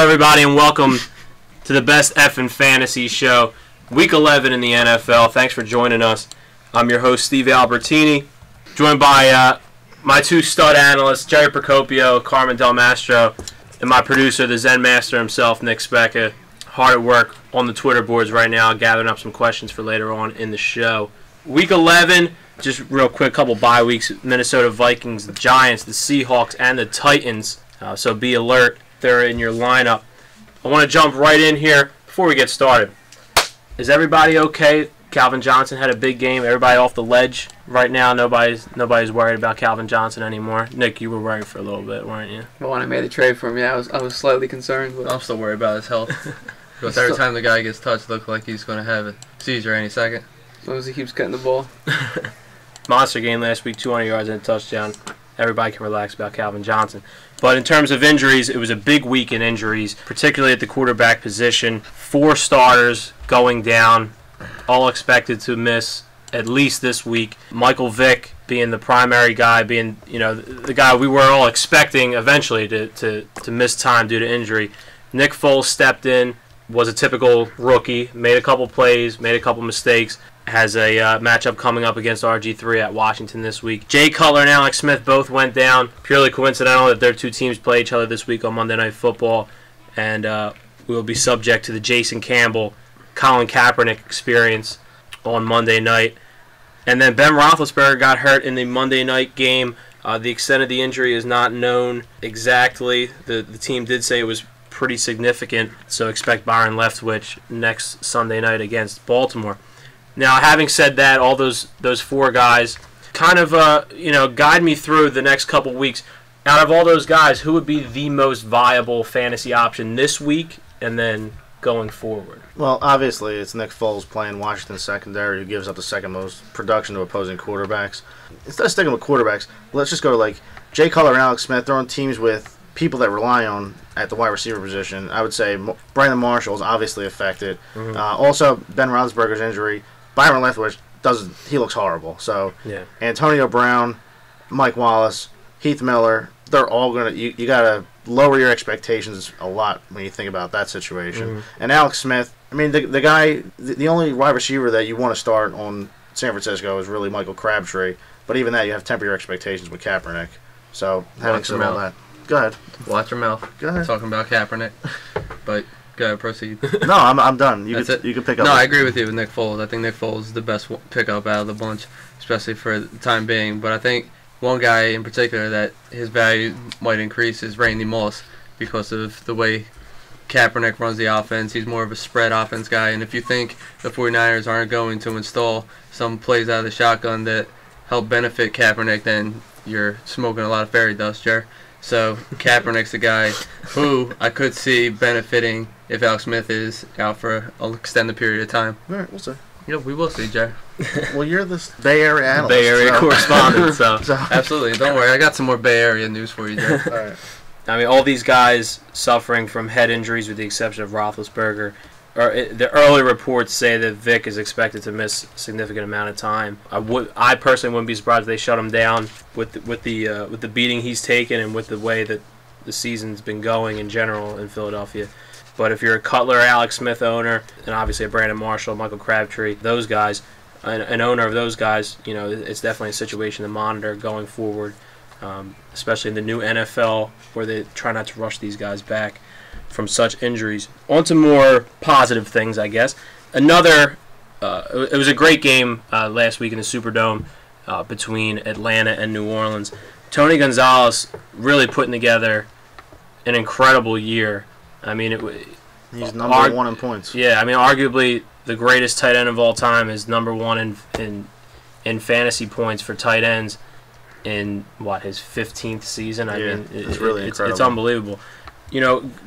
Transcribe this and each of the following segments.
everybody, and welcome to the best effing fantasy show, Week 11 in the NFL. Thanks for joining us. I'm your host, Steve Albertini, joined by my two stud analysts, Jerry Procopio, Carmen Del Mastro, and my producer, the Zen Master himself, Nick Specca. Hard at work on the Twitter boards right now, gathering up some questions for later on in the show. Week 11, just real quick, couple bye weeks. Minnesota Vikings, the Giants, the Seahawks, and the Titans. So be alert. They're in your lineup. I want to jump right in here before we get started. Is everybody okay? Calvin Johnson had a big game. Everybody off the ledge right now. Nobody's worried about Calvin Johnson anymore. Nick, you were worried for a little bit, weren't you? Well, when I made the trade for him, yeah, I was slightly concerned. But I'm still worried about his health. Because every time the guy gets touched, it looks like he's going to have a seizure any second. As long as he keeps getting the ball. Monster game last week, 200 yards and a touchdown. Everybody can relax about Calvin Johnson. But in terms of injuries, it was a big week in injuries, particularly at the quarterback position. 4 starters going down, all expected to miss at least this week. Michael Vick being the primary guy, being the guy we were all expecting eventually to miss time due to injury. Nick Foles stepped in, was a typical rookie, made a couple plays, made a couple mistakes. Has a matchup coming up against RG3 at Washington this week. Jay Cutler and Alex Smith both went down. Purely coincidental that their two teams play each other this week on Monday Night Football. And we will be subject to the Jason Campbell, Colin Kaepernick experience on Monday night. And then Ben Roethlisberger got hurt in the Monday night game. The extent of the injury is not known exactly. The team did say it was pretty significant, so expect Byron Leftwich next Sunday night against Baltimore. Now, having said that, all those 4 guys kind of guide me through the next couple weeks. Out of all those guys, who would be the most viable fantasy option this week and then going forward? Well, obviously, it's Nick Foles playing Washington secondary, who gives up the second most production to opposing quarterbacks. Instead of sticking with quarterbacks, let's just go to like Jay Cutler and Alex Smith. They're on teams with people that rely on at the wide receiver position. I would say Brandon Marshall is obviously affected. Mm-hmm. Also, Ben Roethlisberger's injury. Byron Leftwich he looks horrible. So yeah. Antonio Brown, Mike Wallace, Heath Miller, they're all gonna. You gotta lower your expectations a lot when you think about that situation. Mm-hmm. And Alex Smith, I mean, the guy, the only wide receiver that you want to start on San Francisco is really Michael Crabtree. But even that, you have to temper your expectations with Kaepernick. So having said all that, go ahead. Watch your mouth. Go ahead. Talking about Kaepernick. But go ahead, proceed. No, I'm done. You That's can pick up. No, I agree with you with Nick Foles. I think Nick Foles is the best pickup out of the bunch, especially for the time being. But I think one guy in particular that his value might increase is Randy Moss because of the way Kaepernick runs the offense. He's more of a spread offense guy. And if you think the 49ers aren't going to install some plays out of the shotgun that help benefit Kaepernick, then you're smoking a lot of fairy dust, Jer. So Kaepernick's a guy who I could see benefiting if Alex Smith is out for an extended period of time. All right, we'll see. Yeah, we will see, Jer. Well, you're the Bay Area analyst. Bay Area correspondent, so. Absolutely. Don't worry. I got some more Bay Area news for you, Jer. All right. I mean, all these guys suffering from head injuries with the exception of Roethlisberger. The early reports say that Vic is expected to miss a significant amount of time. I personally wouldn't be surprised if they shut him down with the beating he's taken and with the way that the season's been going in general in Philadelphia. But if you're a Cutler, Alex Smith owner, and obviously a Brandon Marshall, Michael Crabtree, those guys, an owner of those guys, it's definitely a situation to monitor going forward, especially in the new NFL where they try not to rush these guys back from such injuries. On to more positive things, I guess. It was a great game last week in the Superdome between Atlanta and New Orleans. Tony Gonzalez really putting together an incredible year. I mean, he's number 1 in points. Yeah, I mean, arguably the greatest tight end of all time is number 1 in fantasy points for tight ends in his 15th season. I mean, it's really incredible. It's unbelievable.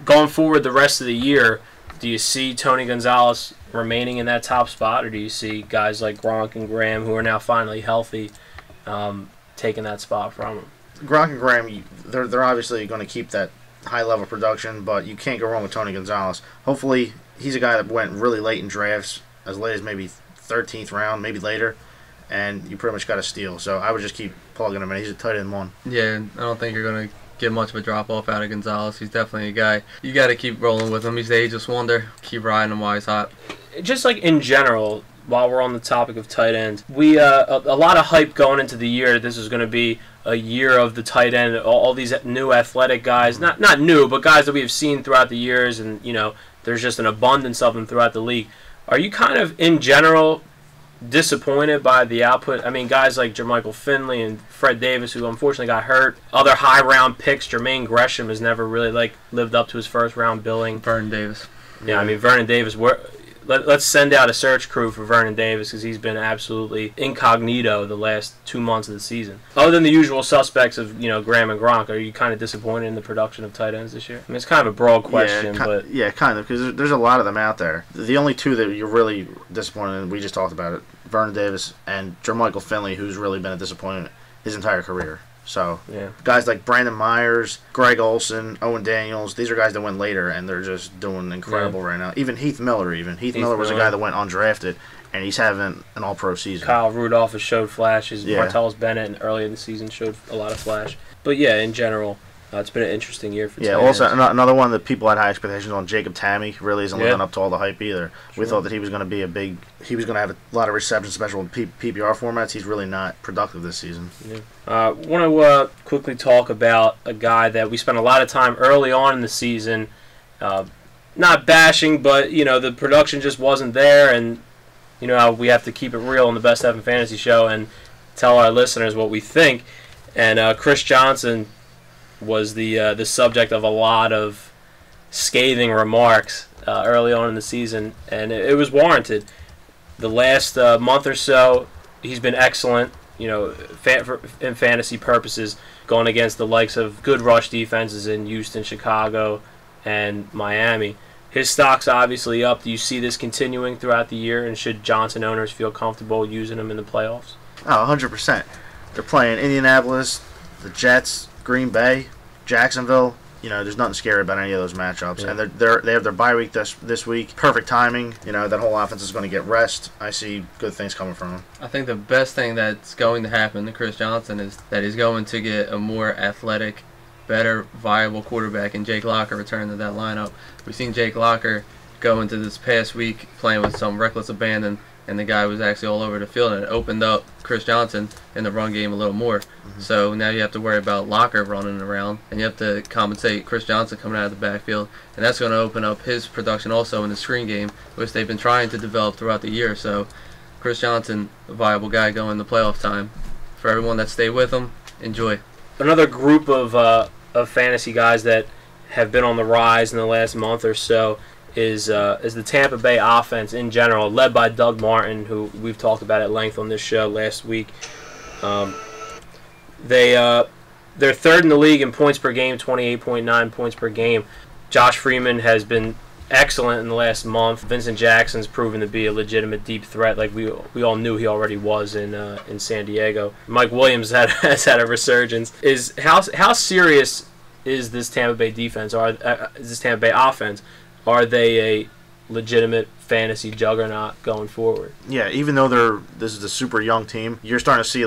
Going forward the rest of the year, do you see Tony Gonzalez remaining in that top spot, or do you see guys like Gronk and Graham, who are now finally healthy, taking that spot from him? Gronk and Graham, they're obviously going to keep that high-level production, but you can't go wrong with Tony Gonzalez. Hopefully, he's a guy that went really late in drafts, as late as maybe 13th round, maybe later, and you pretty much got a steal. So I would just keep plugging him in. He's a tight end 1. Yeah, I don't think you're going to get much of a drop off out of Gonzalez. He's definitely a guy you got to keep rolling with him. He's the ageless wonder. Keep riding him while he's hot. Just like in general, while we're on the topic of tight ends, we a lot of hype going into the year that this is going to be a year of the tight end. All these new athletic guys, not new, but guys that we have seen throughout the years, and there's just an abundance of them throughout the league. Are you kind of in general disappointed by the output? I mean, guys like Jermichael Finley and Fred Davis, who unfortunately got hurt. Other high round picks, Jermaine Gresham has never really lived up to his first round billing. Vernon Davis. Yeah, I mean Vernon Davis. Let's send out a search crew for Vernon Davis because he's been absolutely incognito the last 2 months of the season. Other than the usual suspects of Graham and Gronk, are you kind of disappointed in the production of tight ends this year? I mean, it's kind of a broad question, but yeah, kind of, because there's a lot of them out there. The only two that you're really disappointed in, we just talked about it, Vernon Davis and Jermichael Finley, who's really been a disappointment his entire career. So, yeah. Guys like Brandon Myers, Greg Olson, Owen Daniels, these are guys that went later, and they're just doing incredible right now. Even Heath Miller, Heath Miller was a guy that went undrafted, and he's having an all-pro season. Kyle Rudolph has showed flashes. Yeah. Martellus Bennett early in the season showed a lot of flash. But, yeah, in general, it's been an interesting year for tight also ends. Another one that people had high expectations on, Jacob Tammy, really isn't living up to all the hype either. Sure. We thought that he was going to be he was going to have a lot of receptions, especially in PPR formats. He's really not productive this season. Yeah. I want to quickly talk about a guy that we spent a lot of time early on in the season, not bashing, but the production just wasn't there, and we have to keep it real on the Best Evan Fantasy Show and tell our listeners what we think. And Chris Johnson was the subject of a lot of scathing remarks early on in the season, and it was warranted. The last month or so, he's been excellent. In fantasy purposes, going against the likes of good rush defenses in Houston, Chicago, and Miami. His stock's obviously up. Do you see this continuing throughout the year, and should Johnson owners feel comfortable using him in the playoffs? Oh, 100%. They're playing Indianapolis, the Jets, Green Bay, Jacksonville. There's nothing scary about any of those matchups. Yeah. And they have their bye week this week. Perfect timing. That whole offense is going to get rest. I see good things coming from him. I think the best thing that's going to happen to Chris Johnson is that he's going to get a more athletic, better, viable quarterback, and Jake Locker return to that lineup. We've seen Jake Locker go into this past week playing with some reckless abandon, and the guy was actually all over the field, and it opened up Chris Johnson in the run game a little more. Mm-hmm. So now you have to worry about Locker running around, and you have to compensate Chris Johnson coming out of the backfield, and that's going to open up his production also in the screen game, which they've been trying to develop throughout the year. So Chris Johnson, a viable guy going to playoff time. For everyone that stayed with him, enjoy. Another group of fantasy guys that have been on the rise in the last month or so is the Tampa Bay offense in general, led by Doug Martin, who we've talked about at length on this show last week. They're third in the league in points per game, 28.9 points per game. Josh Freeman has been excellent in the last month. Vincent Jackson's proven to be a legitimate deep threat, like we all knew he already was in San Diego. Mike Williams has had a resurgence. How serious is this Tampa Bay defense? Is this Tampa Bay offense? Are they a legitimate fantasy juggernaut going forward? Yeah, even though this is a super young team, you're starting to see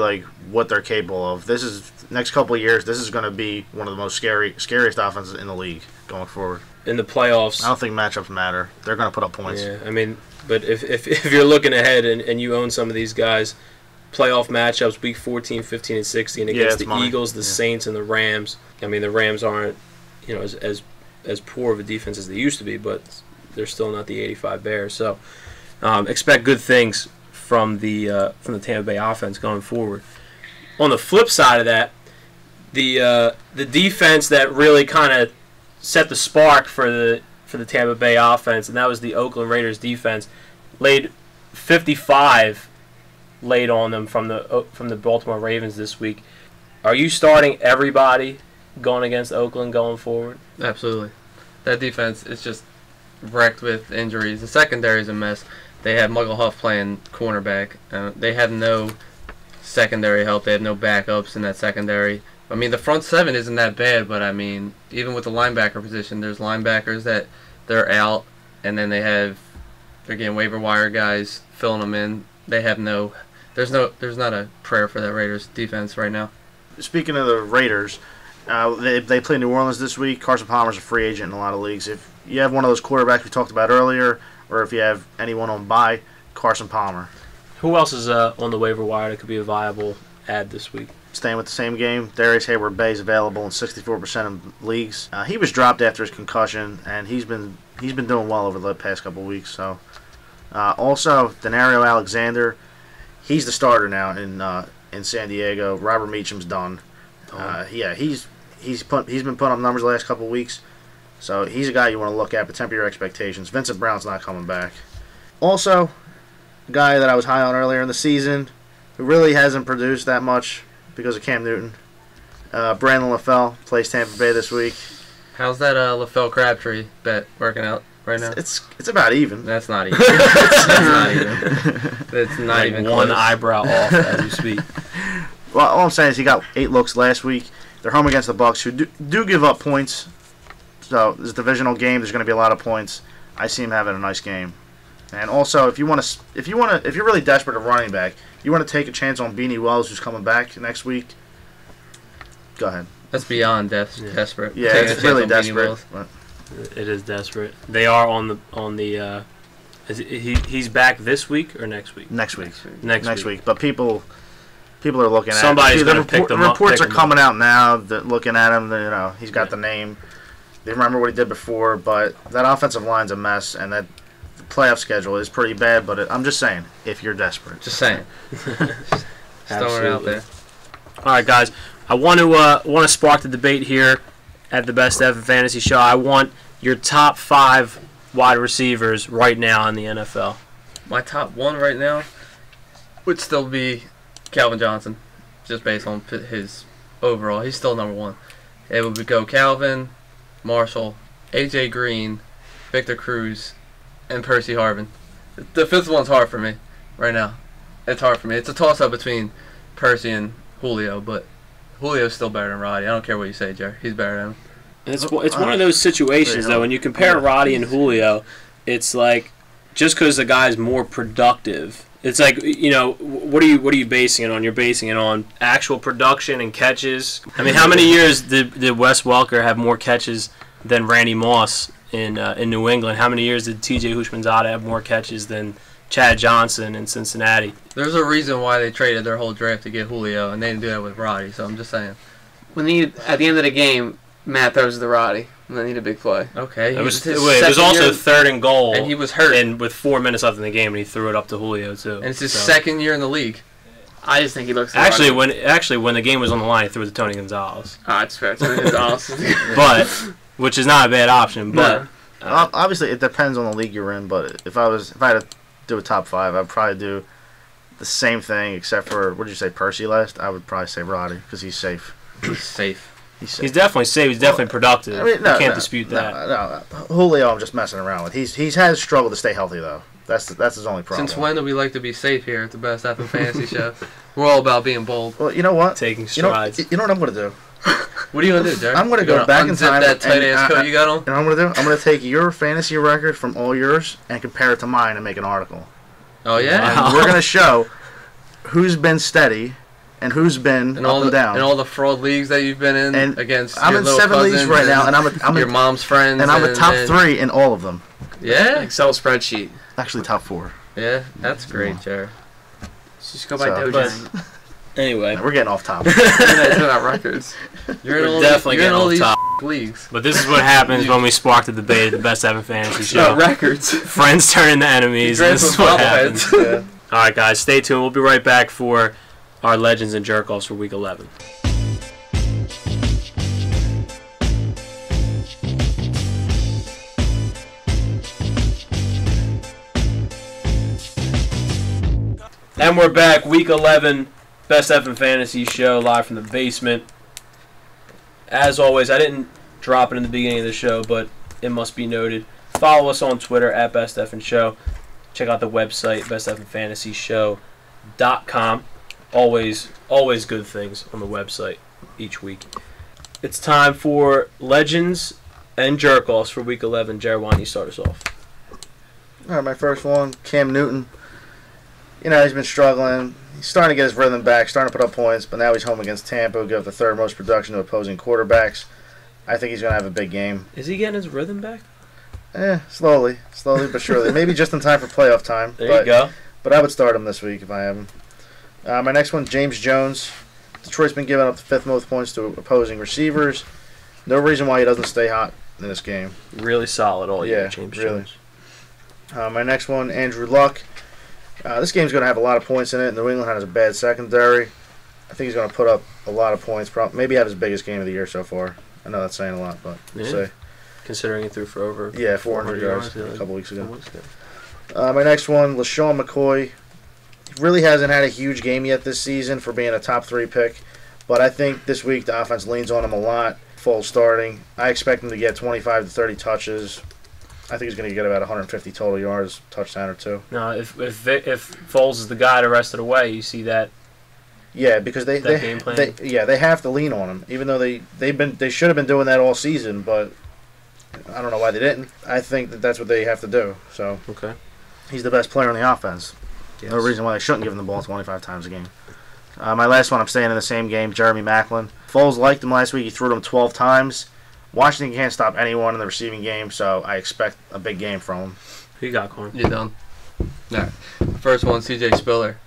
what they're capable of. This is next couple of years. This is going to be one of the most scariest offenses in the league going forward. In the playoffs, I don't think matchups matter. They're going to put up points. Yeah, I mean, but if you're looking ahead and you own some of these guys, playoff matchups week 14, 15, and 16 against the Eagles, the Saints, and the Rams. I mean, the Rams aren't as poor of a defense as they used to be, but they're still not the 85 Bears. So expect good things from the Tampa Bay offense going forward. On the flip side of that, the defense that really kind of set the spark for the Tampa Bay offense, and that was the Oakland Raiders defense, laid 55 laid on them from the Baltimore Ravens this week. Are you starting everybody going against Oakland going forward? Absolutely. That defense is just wrecked with injuries. The secondary is a mess. They have Michael Huff playing cornerback. They have no secondary help. They have no backups in that secondary. I mean, the front seven isn't that bad, but I mean, even with the linebacker position, there's linebackers that they're out, and then they're getting waiver wire guys filling them in. They have there's not a prayer for that Raiders defense right now. Speaking of the Raiders, They play New Orleans this week. Carson Palmer's a free agent in a lot of leagues. If you have one of those quarterbacks we talked about earlier, or if you have anyone on bye, Carson Palmer. Who else is on the waiver wire that could be a viable add this week? Staying with the same game, Darius Hayward-Bay is available in 64% of leagues. He was dropped after his concussion, and he's been doing well over the past couple of weeks. So, also Denario Alexander, he's the starter now in San Diego. Robert Meacham's done. He's been putting up numbers the last couple of weeks, so he's a guy you want to look at, but temper your expectations. Vincent Brown's not coming back. Also, a guy that I was high on earlier in the season, who really hasn't produced that much because of Cam Newton. Brandon LaFell plays Tampa Bay this week. How's that LaFell Crabtree bet working out right now? It's about even. That's not even. That's not even. That's not like even one close. eyebrow off as you speak. Well, all I'm saying is he got 8 looks last week. They're home against the Bucs, who do give up points. So this divisional game, there's going to be a lot of points. I see him having a nice game. And also, if you're really desperate at running back, you want to take a chance on Beanie Wells, who's coming back next week. Go ahead. That's beyond desperate. Yeah, Taking a it's chance really on Beanie desperate. Wells. But It is desperate. They are on the. He's back this week or next week? next week. Next week. But people are looking at Somebody's it. gonna pick them up. Reports are pick them coming out now that looking at him. He's got the name. They remember what he did before, but that offensive line's a mess, and that playoff schedule is pretty bad. But I'm just saying, if you're desperate, Just saying. Just throwing it out there. All right, guys. I want to spark the debate here at the Best Evan Fantasy Show. I want your top 5 wide receivers right now in the NFL. My top 1 right now would still be Calvin Johnson, just based on his overall. He's still number 1. It would go Calvin, Marshall, A.J. Green, Victor Cruz, and Percy Harvin. The 5th one's hard for me right now. It's hard for me. It's a toss-up between Percy and Julio, but Julio's still better than Roddy. I don't care what you say, Jerry. He's better than him. It's one of those situations, though, when you compare Roddy and Julio, it's like just because the guy's more productive, it's like, what are you basing it on? You're basing it on actual production and catches. I mean, how many years did Wes Welker have more catches than Randy Moss in New England? How many years did T.J. Houshmandzadeh have more catches than Chad Johnson in Cincinnati? There's a reason why they traded their whole draft to get Julio, and they didn't do that with Roddy, so I'm just saying. At the end of the game, Matt throws the Roddy, and they need a big play. Okay. It was also 3rd and goal. And he was hurt. And with 4 minutes left in the game, and he threw it up to Julio, too. And it's his 2nd year in the league. I just think he looks. Actually, when the game was on the line, he threw it to Tony Gonzalez. That's fair. Gonzalez. But, which is not a bad option, but... obviously it depends on the league you're in. But if I had to do a top 5, I'd probably do the same thing, except for, what did you say, Percy last? I would probably say Roddy, because he's safe. He's safe. He's definitely safe. He's definitely productive. I mean, you can't dispute that. No. Julio, I'm just messing around with. He has struggled to stay healthy, though. That's his only problem. Since when do we like to be safe here at the Best Evan Fantasy Show? We're all about being bold. Well, you know what? Taking strides. You know what I'm going to do? What are you going to do, Jerry? I'm going to go back in time. That tight-ass coat you got on? And I'm going to do? I'm going to take your fantasy record from all yours and compare it to mine and make an article. Oh, yeah? Wow. And we're going to show who's been steady and who's been up and down. And all the fraud leagues that you've been in and against I'm your in little 7 leagues cousins right now, and I'm your mom's friends. and I'm a top 3 in all of them. Yeah? Excel spreadsheet. Actually, top 4. Yeah, that's great, Jerry. Just go by So, Dojan. Anyway, We're getting off topic. It's about records. You're We're definitely you're in getting all off these top. leagues. but this is what happens when we spark the debate at the Best Evan Fantasy It's about Show. records. Friends turn into enemies. And this is what happens. Yeah. All right, guys, stay tuned. We'll be right back for our Legends and Jerk-Offs for Week 11. And we're back, Week 11, Best Evan Fantasy Show, live from the basement. As always, I didn't drop it in the beginning of the show, but it must be noted. Follow us on Twitter at Best Evan Show. Check out the website, bestevanfantasyshow.com. Always good things on the website each week. It's time for Legends and Jerk-Offs for Week 11. Jared, why don't you start us off? All right, my first one, Cam Newton. he's been struggling. He's starting to get his rhythm back, starting to put up points, but now he's home against Tampa, who give up the third most production to opposing quarterbacks. I think he's going to have a big game. Is he getting his rhythm back? Slowly but surely. Maybe just in time for playoff time. There you go. But I would start him this week if I have him. My next one, James Jones. Detroit's been giving up the fifth most points to opposing receivers. No reason why he doesn't stay hot in this game. Really solid all year, James really. Jones. My next one, Andrew Luck. This game's going to have a lot of points in it. New England has a bad secondary. I think he's going to put up a lot of points. Maybe have his biggest game of the year so far. I know that's saying a lot, but we'll see. Considering he threw for over 400 yards a couple weeks ago. My next one, LaShawn McCoy. He really hasn't had a huge game yet this season for being a top 3 pick, but I think this week the offense leans on him a lot. Full starting. I expect him to get 25 to 30 touches. I think he's going to get about 150 total yards, touchdown or 2. No, if Foles is the guy the rest of the way, you see that. Yeah, because they game plan. they have to lean on him, even though they should have been doing that all season, but I don't know why they didn't. I think that's what they have to do. So okay, he's the best player on the offense. Yes. No reason why they shouldn't give him the ball 25 times a game. My last one, I'm staying in the same game, Jeremy Maclin. Foles liked him last week. He threw to him 12 times. Washington can't stop anyone in the receiving game, so I expect a big game from him. Who you got, Corn? You done? All right. First one, C.J. Spiller.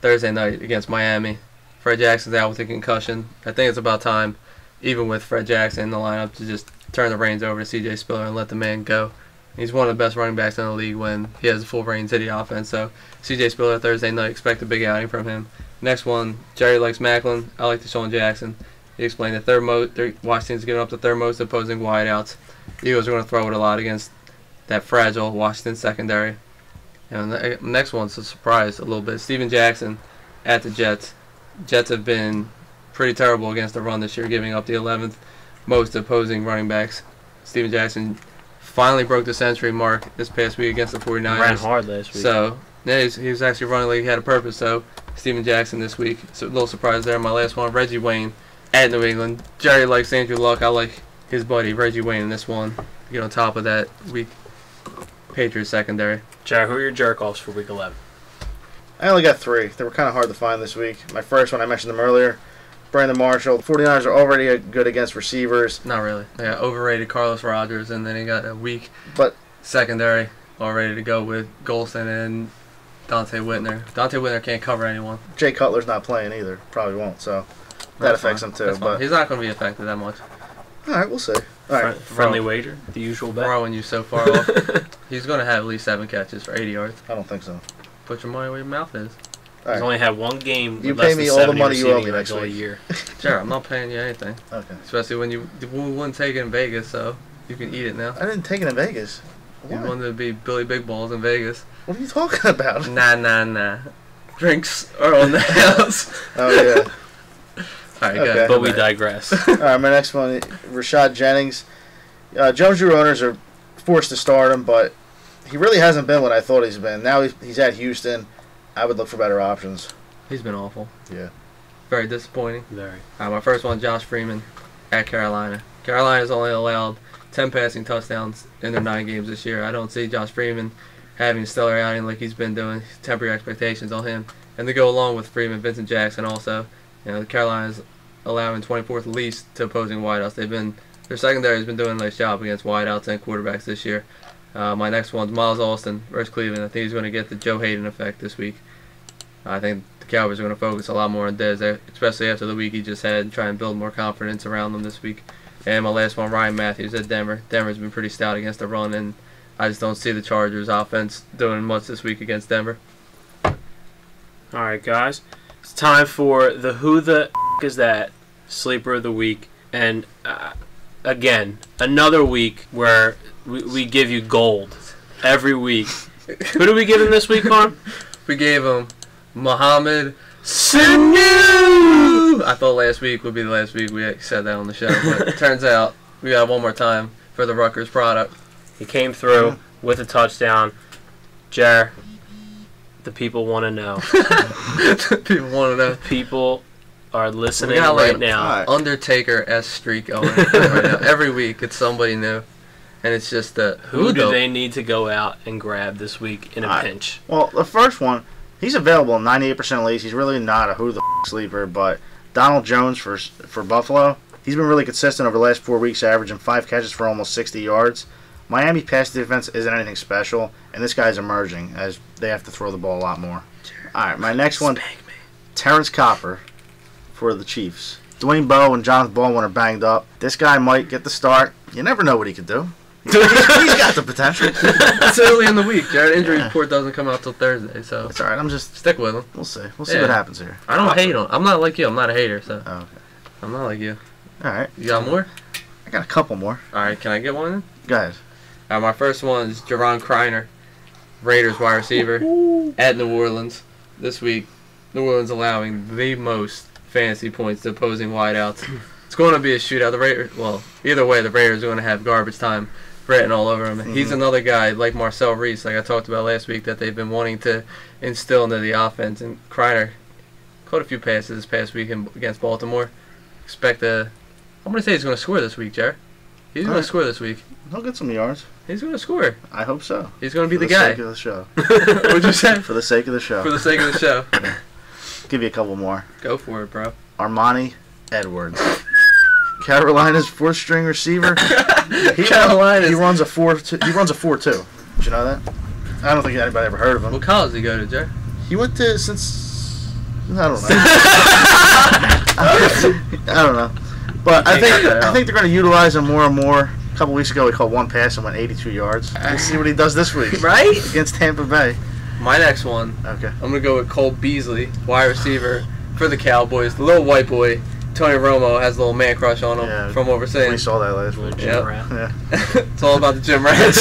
Thursday night against Miami. Fred Jackson's out with a concussion. I think it's about time, even with Fred Jackson in the lineup, to just turn the reins over to C.J. Spiller and let the man go. He's one of the best running backs in the league when he has the full reins of the offense. So C.J. Spiller Thursday night, expect a big outing from him. Next one, Jerry likes Macklin. I like Deshaun Jackson. He explained the Washington's giving up the third most opposing wideouts. The Eagles are going to throw it a lot against that fragile Washington secondary. And the next one's a surprise a little bit. Steven Jackson at the Jets. Jets have been pretty terrible against the run this year, giving up the 11th most opposing running backs. Steven Jackson finally broke the century mark this past week against the 49ers. Ran hard last week. So yeah, he was actually running like he had a purpose. So Steven Jackson this week. So a little surprise there. My last one, Reggie Wayne at New England. Jerry likes Andrew Luck. I like his buddy Reggie Wayne in this one. Get on top of that weak Patriots secondary. Jared, who are your jerk-offs for Week 11? I only got 3. They were kind of hard to find this week. My first one, I mentioned them earlier. Brandon Marshall. 49ers are already good against receivers. Not really. They got overrated Carlos Rogers, and then he got a weak but secondary all ready to go with Golston and Dante Whitner. Dante Whitner can't cover anyone. Jay Cutler's not playing either. Probably won't, so that affects him too. But he's not going to be affected that much. All right, we'll see. All right, friendly wager, the usual bet. Throwing you so far off. He's going to have at least 7 catches for 80 yards. I don't think so. Put your money where your mouth is. He's only had one game. You pay me all the money you owe me next week. Year. Sure, I'm not paying you anything. Okay. Especially when you wouldn't take it in Vegas, so you can eat it now. I didn't take it in Vegas. You wanted to be Billy Big Balls in Vegas. What are you talking about? Nah. Drinks are on the house. Oh yeah. All right, okay. good. But we digress. All right, my next one, Rashad Jennings. Jones Drew owners are forced to start him, but he really hasn't been what I thought he's been. Now he's at Houston. I would look for better options. He's been awful. Yeah. Very disappointing. Very. My first one, Josh Freeman at Carolina. Carolina's only allowed 10 passing touchdowns in their 9 games this year. I don't see Josh Freeman having a stellar outing like he's been doing. Temper your expectations on him. And to go along with Freeman, Vincent Jackson also. Carolina's allowing 24th least to opposing wideouts. Their secondary has been doing a nice job against wideouts and quarterbacks this year. My next one's Miles Austin versus Cleveland. I think he's going to get the Joe Hayden effect this week. I think the Cowboys are going to focus a lot more on Dez, especially after the week he just had, and try and build more confidence around them this week. And my last one, Ryan Matthews at Denver. Denver's been pretty stout against the run, and I just don't see the Chargers' offense doing much this week against Denver. All right, guys. It's time for the Who the is That Sleeper of the Week. And again, another week where we give you gold every week. Who do we give him this week, Carm? We gave him Mohamed Sanu! I thought last week would be the last week we said that on the show, but it turns out we got one more time for the Rutgers product. He came through with a touchdown. Jer, the people want to know. People want to know. People are listening like right now. Undertaker-esque streak going right now. Every week it's somebody new. And it's just who do they need to go out and grab this week in a pinch? Well, the first one, He's available in 98% of leagues. He's really not a who the sleeper, but Donald Jones for Buffalo, he's been really consistent over the last 4 weeks, averaging 5 catches for almost 60 yards. Miami pass defense isn't anything special, and this guy's emerging as they have to throw the ball a lot more. All right, my next one, Terrence Copper for the Chiefs. Dwayne Bowe and Jonathan Baldwin are banged up. This guy might get the start. You never know what he could do. He's got the potential. It's early in the week. Jared, injury report doesn't come out till Thursday, so it's all right. I'm just stick with him. We'll see. We'll see what happens here. I don't hate him. I'm not like you. I'm not a hater, so. Oh, okay. I'm not like you. All right. You got more? I got a couple more. All right. Can I get one? Go ahead. My first one is Jaron Kreiner, Raiders wide receiver at New Orleans this week. New Orleans allowing the most fantasy points to opposing wideouts. It's going to be a shootout. The Raiders, well, either way, the Raiders are going to have garbage time written all over him. He's another guy like Marcel Reese, like I talked about last week, that they've been wanting to instill into the offense. And Kreiner caught a few passes this past week against Baltimore. I'm going to say he's going to score this week, Jared. He's going to score this week. He'll get some yards. He's going to score. I hope so. He's going to be For the guy. For the sake of the show. What'd you say? For the sake of the show. For the sake of the show. Give you a couple more. Go for it, bro. Armani Edwards. Carolina's fourth-string receiver. He runs a 4-2. He runs a 4-2. Did you know that? I don't think anybody ever heard of him. What college did he go to, Jay? He went to I don't know. I don't know. But I think they're going to utilize him more and more. A couple weeks ago, he caught one pass and went 82 yards. We'll see what he does this week. Right? Against Tampa Bay. My next one. Okay. I'm going to go with Cole Beasley, wide receiver for the Cowboys. The little white boy. Tony Romo has a little man crush on him from overseas. We saw that last week. Yeah. It's all about the gym rats.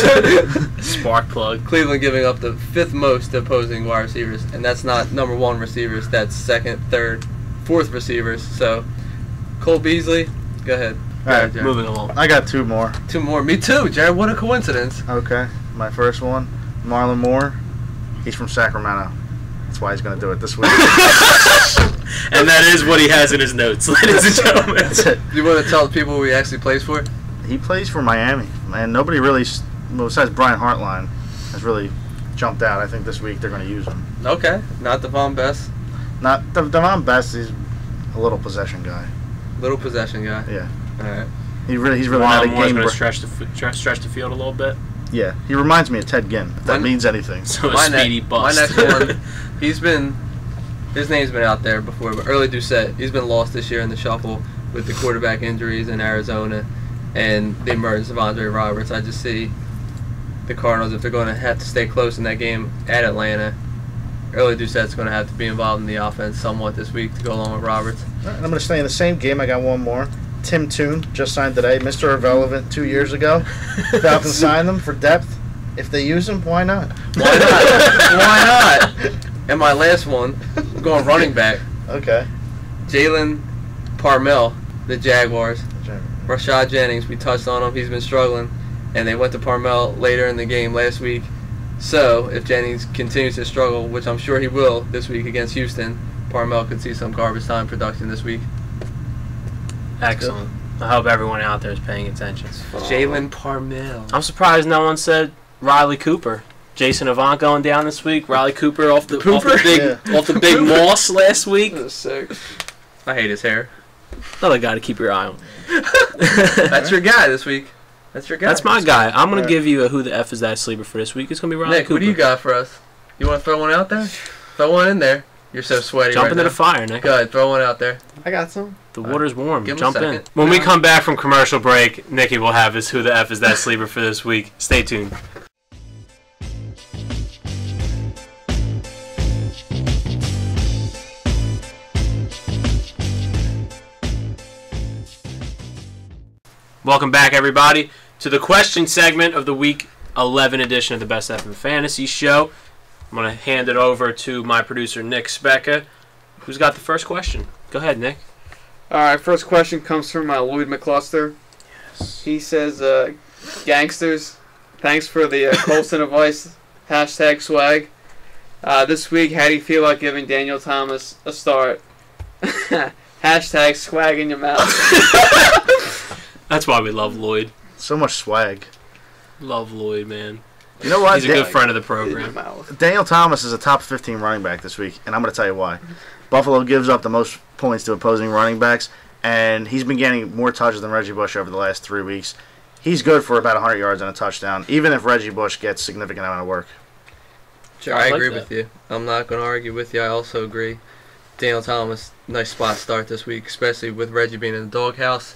Spark plug. Cleveland giving up the 5th most to opposing wide receivers, and that's not number 1 receivers. That's 2nd, 3rd, 4th receivers. So, Cole Beasley, go ahead. All right, moving along. I got 2 more. 2 more. Me too, Jared. What a coincidence. Okay. My first one, Marlon Moore. He's from Sacramento. That's why he's going to do it this week. And that is what he has in his notes, ladies and gentlemen. That's it. Do you want to tell the people who he actually plays for? He plays for Miami. Man, nobody really, besides Brian Hartline, has really jumped out. I think this week they're going to use him. Okay. Not Devon Best. Not Devon Best. He's a little possession guy. Little possession guy. Yeah. All right. He's really not a game. Going to stretch the field a little bit. Yeah. He reminds me of Ted Ginn. If that means anything. So a speedy bust. My next one. His name's been out there before, but Early Doucette, he's been lost this year in the shuffle with the quarterback injuries in Arizona and the emergence of Andre Roberts. I just see the Cardinals, if they're going to have to stay close in that game at Atlanta, Early Doucette's going to have to be involved in the offense somewhat this week to go along with Roberts. All right, I'm going to stay in the same game. I got one more. Tim Toon just signed today. Mr. Irrelevant 2 years ago. Falcons signed him for depth. If they use him, why not? Why not? Why not? And my last one, I'm going running back. Okay. Jalen Parmel, the Jaguars. Rashad Jennings, we touched on him. He's been struggling. And they went to Parmel later in the game last week. So, if Jennings continues to struggle, which I'm sure he will this week against Houston, Parmel could see some garbage time production this week. Excellent. I hope everyone out there is paying attention. Jalen Parmel. I'm surprised no one said Riley Cooper. Jason Avant going down this week. Riley Cooper off the big moss last week. That's sick. I hate his hair. Another guy to keep your eye on. That's your guy this week. That's your guy. That's my guy. I'm going to give you a who the F is that sleeper for this week. It's going to be Riley Nick, Cooper. what do you got for us? You want to throw one out there? Throw one in there. You're so sweaty Jump right into now. the fire, Nick. Go ahead, throw one out there. I got some. The water's warm. Give him Jump a in. second. When we come back from commercial break, Nicky will have his who the F is that sleeper for this week. Stay tuned. Welcome back, everybody, to the question segment of the Week 11 edition of the Best F in Fantasy Show. I'm going to hand it over to my producer, Nick Specca, who's got the first question. Go ahead, Nick. All right, first question comes from Lloyd McCluster. Yes. He says, gangsters, thanks for the Colson advice, hashtag swag. This week, how do you feel about giving Daniel Thomas a start? Hashtag swag in your mouth. That's why we love Lloyd. So much swag. Love Lloyd, man. You know what? He's a good friend of the program. Daniel Thomas is a top 15 running back this week, and I'm going to tell you why. Buffalo gives up the most points to opposing running backs, and he's been getting more touches than Reggie Bush over the last 3 weeks. He's good for about 100 yards and a touchdown, even if Reggie Bush gets significant amount of work. Sure, I agree with you. I'm not going to argue with you. I also agree. Daniel Thomas, nice spot start this week, especially with Reggie being in the doghouse.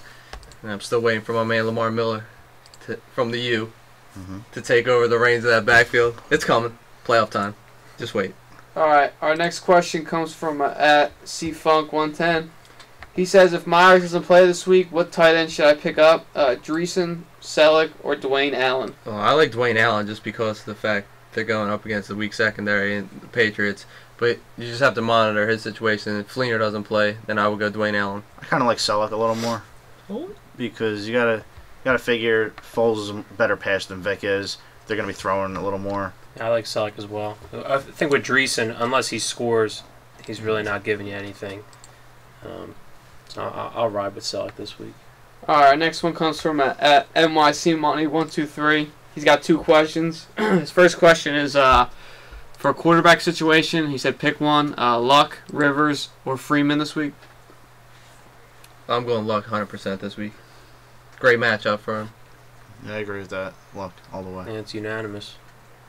And I'm still waiting for my man Lamar Miller from the U to take over the reins of that backfield. It's coming. Playoff time. Just wait. All right. Our next question comes from at CFunk110. He says, if Myers doesn't play this week, what tight end should I pick up? Dreesen, Selleck, or Dwayne Allen? Well, I like Dwayne Allen just because of the fact they're going up against the weak secondary and the Patriots. But you just have to monitor his situation. If Fleener doesn't play, then I would go Dwayne Allen. I kind of like Selleck a little more because you gotta figure Foles is a better passer than Vic is. They're gonna be throwing a little more. I like Selleck as well. I think with Dreesen, unless he scores, he's really not giving you anything. So I'll ride with Selleck this week. All right, our next one comes from at NYC Money 123. He's got 2 questions. His first question is for a quarterback situation. He said pick one: Luck, Rivers, or Freeman this week. I'm going Luck 100% this week. Great matchup for him. Yeah, I agree with that. Luck all the way. And it's unanimous.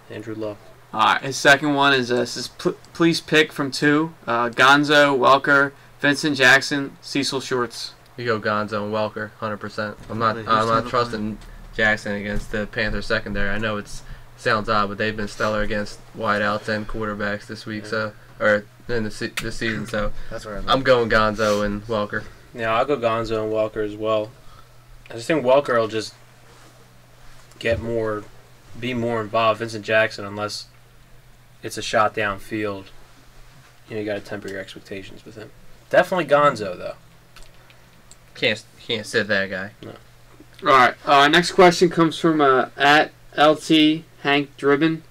Andrew Luck. All right, his second one is says please pick from 2: Gonzo, Welker, Vincent Jackson, Cecil Shorts. You go Gonzo and Welker 100%. I'm not trusting Jackson against the Panthers secondary. I know it sounds odd, but they've been stellar against wideouts and quarterbacks this week, or in this season. So that's right. I'm going Gonzo and Welker. Yeah, I'll go Gonzo and Welker as well. I just think Welker will just be more involved. Vincent Jackson, unless it's a shot downfield, you got to temper your expectations with him. Definitely Gonzo though. Can't sit that guy. No. All right. Next question comes from at LT Hank Dribbin,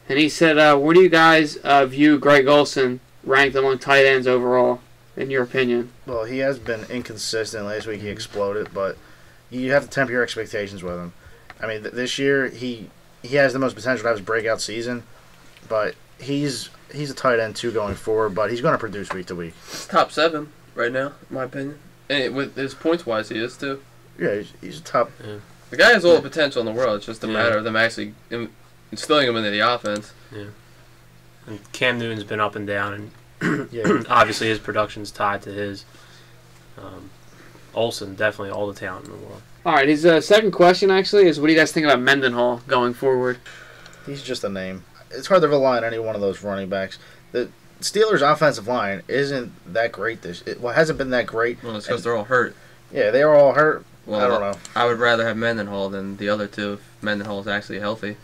and he said, "Where do you guys view Greg Olsen ranked among tight ends overall, in your opinion?" Well, he has been inconsistent. Last week he exploded, but you have to temper your expectations with him. I mean, this year he has the most potential to have his breakout season, but he's a tight end too going forward. But he's going to produce week to week. He's top 7 right now, in my opinion. And with his points wise, he is too. Yeah, he's a top. Yeah. The guy has all the potential in the world. It's just a matter of them actually instilling him into the offense. Yeah. And Cam Newton's been up and down, and obviously his production's tied to his. Olsen, definitely all the talent in the world. All right, his second question actually is, what do you guys think about Mendenhall going forward? He's just a name. It's hard to rely on any one of those running backs. The Steelers' offensive line isn't that great. Hasn't been that great. Well, it's because they're all hurt. Yeah, they are all hurt. Well, I don't know. I would rather have Mendenhall than the other two if Mendenhall's actually healthy.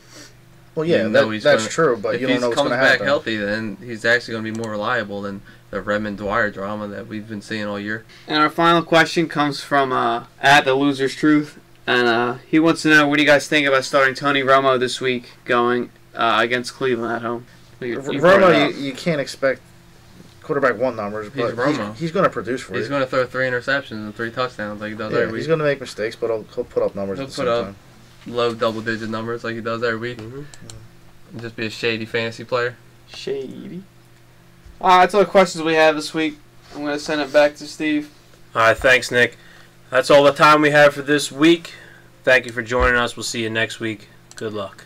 Well, yeah, that's true, but you don't know what's going to happen. If he comes back healthy, then he's actually going to be more reliable than the Redmond Dwyer drama that we've been seeing all year. And our final question comes from at the Loser's Truth, and he wants to know, what do you guys think about starting Tony Romo this week going against Cleveland at home? Romo, you can't expect quarterback 1 numbers, but he's going to produce for you. He's going to throw 3 interceptions and 3 touchdowns like he does every week. He's going to make mistakes, but he'll put up numbers at the same time. Low double-digit numbers like he does every week. And just be a shady fantasy player. Shady. That's all the questions we have this week. I'm going to send it back to Steve. All right, thanks, Nick. That's all the time we have for this week. Thank you for joining us. We'll see you next week. Good luck.